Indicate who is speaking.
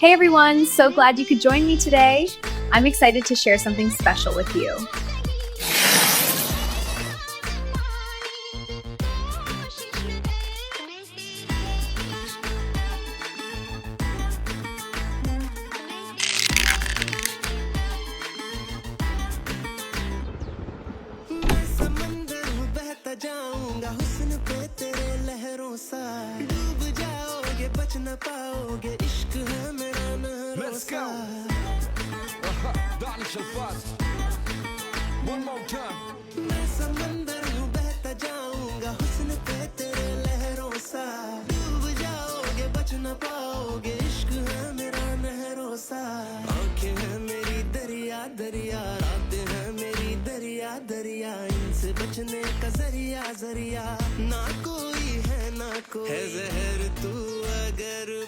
Speaker 1: Hey everyone, so glad you could join me today. I'm excited to share something special with you.
Speaker 2: Let's go. One more time. मैं समंदर हूँ बहता जाऊंगा हुस्न पे तेरे लहरों सा डूब जाओगे बच न पाओगे इश्क है मेरा नहरों सा आंखें हैं मेरी दरिया दरिया रातें हैं मेरी दरिया दरिया इनसे बचने का जरिया जरिया ना कोई है ना कोई है